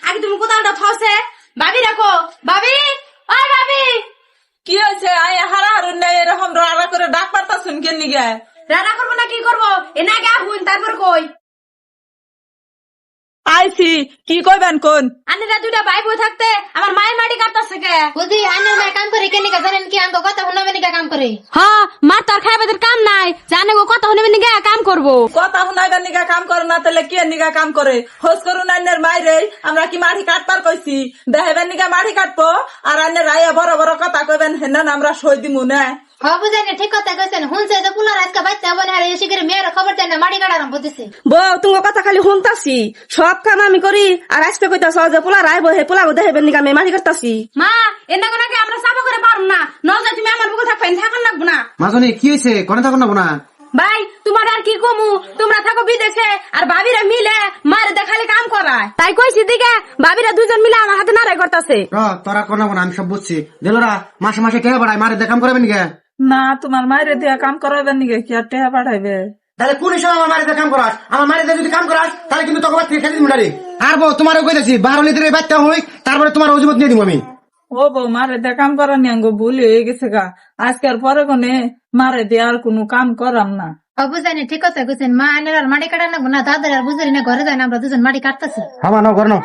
আগে তুমি কোদালটা থসে ভাবি রাখো। ভাবি, ওই ভাবি, কি হয়েছে? আয় হারা হারুন নাই এরকম রাড়া করে ডাক পারতাছুন কেন নিগে? রান্না করবো না কি করবো? এ না গা হুন তারপর কই আইছি, কি কইবেন কোন? আন্নেরা দুইটা ভাই বই থাকতে আমার মায়ের মাটি কাটতাছে কে? বুঝি আন্নার মায়ের কাম করে কেন জানেন কি? আমি কথা শুনাবে নিকা কাম করে। হ্যাঁ, মার তো আর খাইবাদের কাম নাই, জানে গো কথা শুনবে নিগা কাম করবো। কথা শুনাইবার নিগা কাম করে না তাহলে কি নিগা কাম করে? হোস করুন আন্নের মাইরে আমরা কি মাটি কাটবার কইছি? দেখাইবার নিগা মাটি কাটবো আর আন্নের রাইয়া বড় বড় কথা কইবেন হেন আমরা সই দিমু না। হ্যাঁ বুঝেন, ঠিক কথা কইছেন। শুনছে যে পুলার আজকে বাচ্চা বনে হারে এসে করে মেয়ের খবর দেন না, মাটি কাটার বুঝতেছে। বউ তোমার কথা খালি শুনতাছি, সব কাম আমি করি আর আজকে কইতাছ যে পোলা রাইব হে পোলা দেখাইবেন নিকা আমি মাটি করতাছি। মা এনা কোনাকে আমরা সাফা করে পারুম না, নজর তুমি আমার বুকে থাকবেন, থাকুন লাগবো না। মাজনি কি হয়েছে? কোনে থাকুন না ভাই তোমার আর কি কমু, তোমরা থাকো বিদেশে আর ভাবিরা মিলে মারে দেখালে কাম করায়, তাই কইছি দিকে ভাবিরা দুজন মিলে আমার হাতে নাড়াই করতেছে। তোরা কোনা আমি সব বুঝছি। দিলরা মাসে মাসে কে বাড়ায় মারে দেখাম করবেন গে? না, তোমার মাইরে দিয়া কাম করাইবেন নিগে কি আর টেহা পাঠাইবে? তাহলে কোন হিসাবে আমার মারিতে কাম করাস? আমার মারিতে যদি কাম করাস তাহলে কিন্তু তোকে খেতে দিবি না রে। আর বউ তোমারও কইতেছি 12 লিটারের বাচ্চা হই, তারপরে তোমার অজুবত নিয়ে দিব আমি। ও বউ, মারে দিয়া কাম করা নিয়াঙ্গ ভুল হয়ে গেছে গা। আজকের পরে কোনে মারে দিয়া আর কোনো কাম করাম না। হ্যাঁ বুঝেন, ঠিক কথা কইছেন। মা আন্নার আর মাটি কাটার না, দাদার আর বুঝেন না, ঘরে যায় না, আমরা দুজন মাটি কাটতেছি। হ্যাঁ না, ঘর নাও।